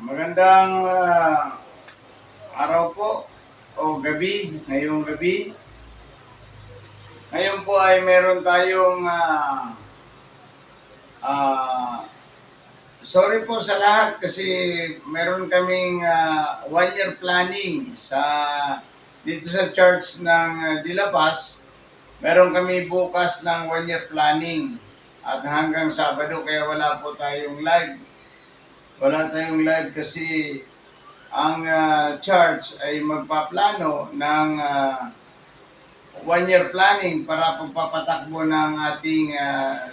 Magandang araw po o gabi, ngayong gabi. Ngayon po ay meron tayong sorry po sa lahat kasi meron kaming 1 year planning dito sa church ng De La Paz. Meron kami bukas ng 1 year planning at hanggang Sabado kaya wala po tayong live. Wala tayong live kasi ang church ay magpaplano ng 1 year planning para pagpapatakbo ng ating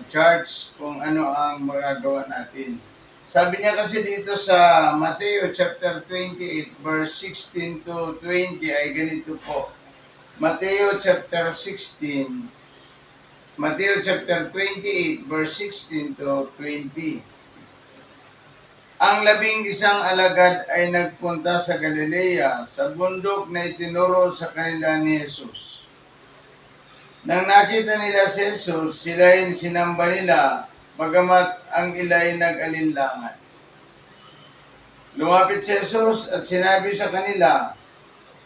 church kung ano ang magagawa natin. Sabi niya kasi dito sa Mateo chapter 28 verse 16 to 20 ay ganito po. Mateo chapter 28 verse 16 to 20. Ang 11 alagad ay nagpunta sa Galilea, sa bundok na itinuro sa kanila ni Jesus. Nang nakita nila si Jesus, sila'y sinamba nila, bagamat ang ila'y nag-alinlangan. Lumapit si Jesus at sinabi sa kanila,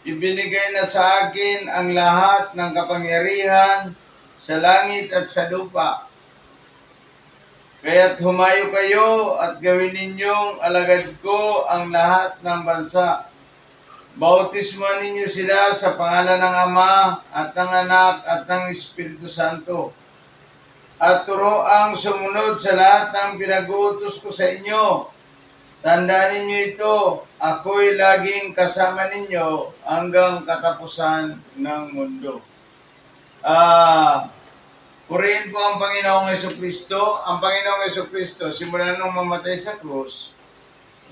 ibinigay na sa akin ang lahat ng kapangyarihan sa langit at sa lupa. Kaya't humayo kayo at gawin ninyong alagad ko ang lahat ng bansa. Bautismuhan ninyo sila sa pangalan ng Ama at ng Anak at ng Espiritu Santo. At turoang sumunod sa lahat ng pinag-uutos ko sa inyo. Tandaan ninyo ito, ako'y laging kasama ninyo hanggang katapusan ng mundo. Purihin po ang Panginoong Jesucristo. Ang Panginoong Jesucristo, simula nung mamatay sa krus,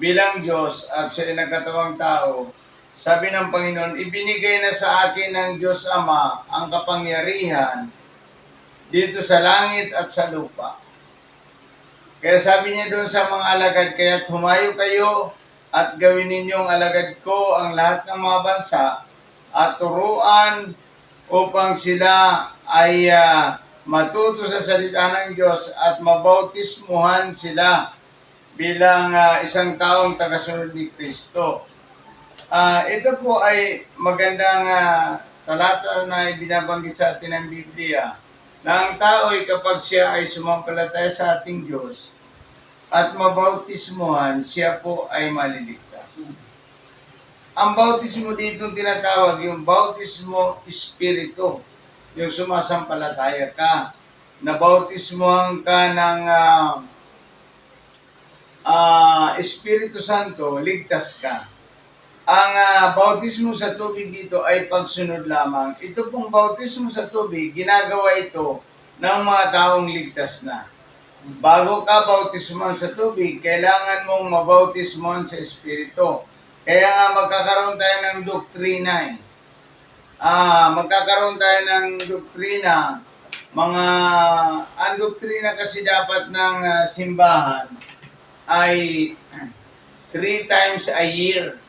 bilang Diyos at siya ay nagkatawang tao, sabi ng Panginoon, ibinigay na sa akin ng Diyos Ama ang kapangyarihan dito sa langit at sa lupa. Kaya sabi niya doon sa mga alagad, kaya't humayo kayo at gawin ninyong alagad ko ang lahat ng mga bansa at turuan upang sila ay matuto sa salita ng Diyos at mabautismuhan sila bilang isang taong tagasunod ni Kristo. Ito po ay magandang talata na ibinabanggit sa atin ng Biblia na ang tao ay kapag siya ay sumampalataya sa ating Diyos at mabautismuhan, siya po ay maliligtas. Ang bautismo dito tinatawag yung bautismo espiritu. Yung sumasampalataya ka, nabautismuhan ka ng Espiritu Santo, ligtas ka. Ang bautismo sa tubig dito ay pagsunod lamang. Ito pong bautismo sa tubig, ginagawa ito ng mga taong ligtas na. Bago ka bautismuhan sa tubig, kailangan mong mabautismuhan sa Espiritu. Kaya nga magkakaroon tayo ng doktrina magkakaroon tayo ng doktrina. Ang doktrina kasi dapat ng simbahan ay 3 times a year.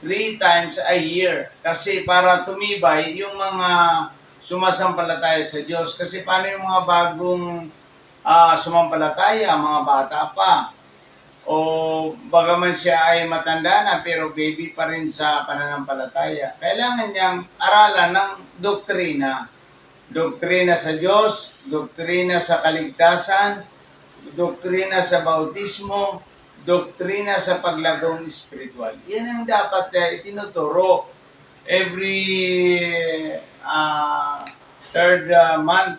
3 times a year. Kasi para tumibay yung mga sumasampalataya sa Diyos. Kasi paano yung mga bagong sumampalataya, mga bata pa, o bagaman siya ay matanda na pero baby pa rin sa pananampalataya, kailangan niyang aralan ng doktrina. Doktrina sa Diyos, doktrina sa kaligtasan, doktrina sa bautismo, doktrina sa paglagong espiritual. Yan ang dapat itinuturo every third month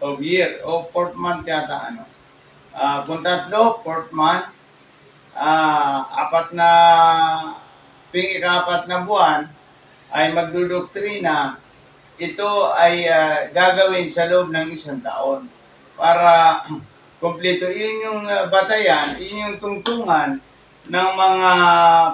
of year o 4th month yata kung 3, 4th month, ika-4 na buwan ay magdudoktrina. Ito ay gagawin sa loob ng 1 taon para kompleto. Yun yung batayan, yun yung tungtungan ng mga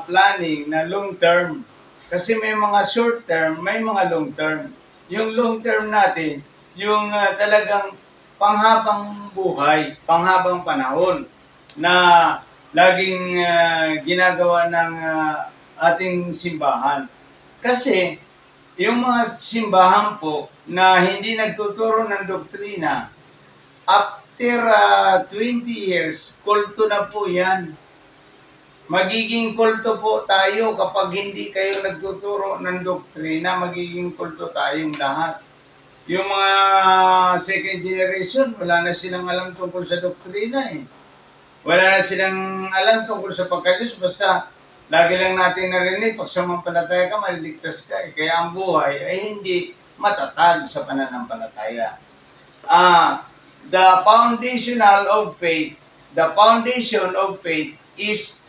planning na long term. Kasi may mga short term, may mga long term. Yung long term natin, yung talagang panghabang buhay, panghabang panahon na laging ginagawa ng ating simbahan. Kasi yung mga simbahan po na hindi nagtuturo ng doktrina, after 20 years, kulto na po yan. Magiging kulto po tayo kapag hindi kayo nagtuturo ng doktrina, magiging kulto tayong lahat. Yung mga second generation, wala na silang alam tungkol sa doktrina eh. Wala na silang alam tungkol sa pagka-Diyos, basta lagi lang natin narinig, pag samampalataya ka, maliligtas ka. Kaya ang buhay ay hindi matatag sa pananampalataya. The foundation of faith is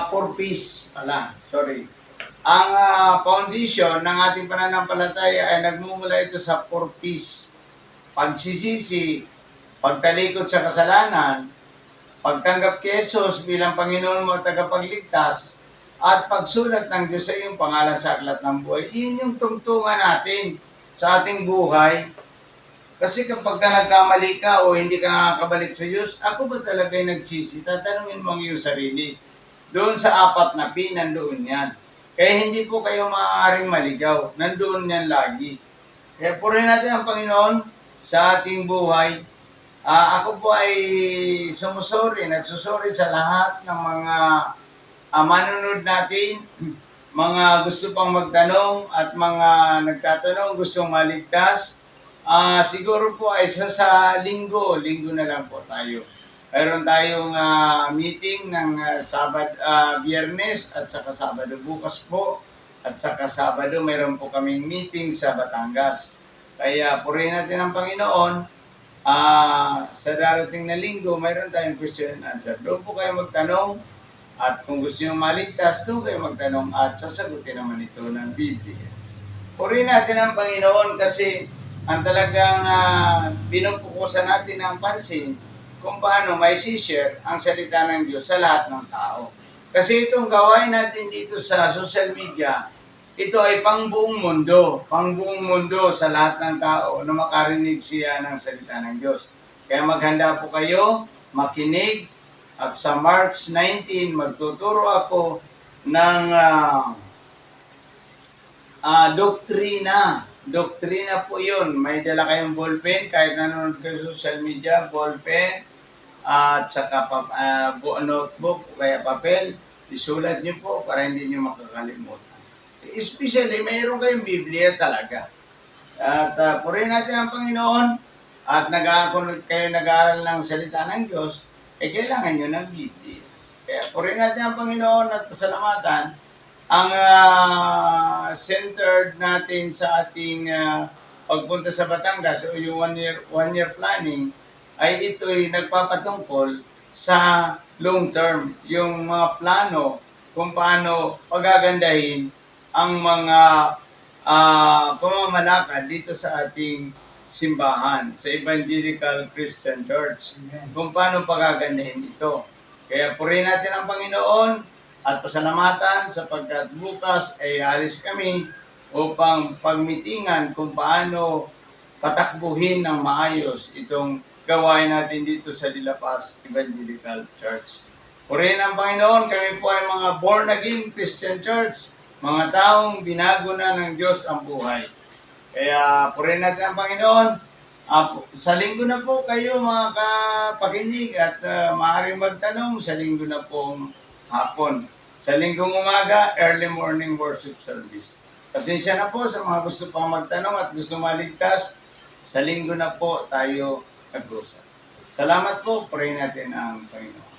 four P's pala, sorry. Ang foundation ng ating pananampalataya ay nagmumula ito sa four P's. Pagsisisi, pagtalikod sa kasalanan, pagtanggap kay Jesus bilang Panginoon mo at tagapagligtas, at pagsulat ng Diyos sa iyong pangalan sa aklat ng buhay. Iyon yung tungtungan natin sa ating buhay. Kasi kapag ka nagkamali ka o hindi ka nakakabalik sa Diyos, ako ba talaga yung nagsisi? Tatanungin mo ang iyong sarili. Doon sa apat na P, nandoon yan. Kaya hindi po kayo maaaring maligaw. Nandoon yan lagi. Kaya purihin natin ang Panginoon sa ating buhay. Ako po ay nagsusuri sa lahat ng mga manunod natin, mga gusto pang magtanong at mga nagtatanong, gustong maligtas. Siguro po ay sa linggo na lang po tayo. Mayroon tayong meeting ng Biyernes at saka Sabado bukas po. At saka Sabado mayroon po kaming meeting sa Batangas. Kaya purihin natin ang Panginoon. Sa darating na linggo, mayroon tayong question and answer. Doon po kayo magtanong. At kung gusto nyo maligtas, doon kayo magtanong at sasagutin naman ito ng Biblia. Purihin natin ang Panginoon kasi ang talagang pinupukusan natin ang pansin kung paano may share ang salita ng Diyos sa lahat ng tao. Kasi itong gawain natin dito sa social media, ito ay pangbuong mundo sa lahat ng tao na makarinig siya ng salita ng Diyos. Kaya maghanda po kayo, makinig, at sa March 19, magtuturo ako ng doktrina. Doktrina po yun. May dala kayong ballpen, kahit nanonood kayo sa social media, ballpen, at saka notebook o kaya papel, isulat nyo po para hindi nyo makakalimutan. Especially, mayroon kayong Biblia talaga. At purihin natin ang Panginoon at kung kayo nag-aaral ng salita ng Diyos, kailangan nyo ng Biblia. Kaya purihin natin ang Panginoon at pasalamatan ang centered natin sa ating pagpunta sa Batangas o yung one year planning ay ito'y nagpapatungkol sa long term, yung mga plano kung paano pagagandahin ang mga pamamalakad dito sa ating simbahan, sa Evangelical Christian Church. Kung paano pagagandahin ito. Kaya purihin natin ang Panginoon at pasalamatan sapagkat bukas ay alis kami upang pagmitingan kung paano patakbuhin ng maayos itong gawain natin dito sa Dilapas Evangelical Church. Purihin ang Panginoon, kami po ay mga born again Christian Church, mga taong binago na ng Diyos ang buhay. Kaya purihin natin ang Panginoon. Sa linggo na po kayo mga kapakinig at maaaring magtanong sa linggo na pong hapon. Sa linggong umaga, early morning worship service. Pasensya na po sa mga gusto pang magtanong at gusto maligtas. Sa linggo na po tayo nag-usap. Salamat po, pray natin ang Panginoon.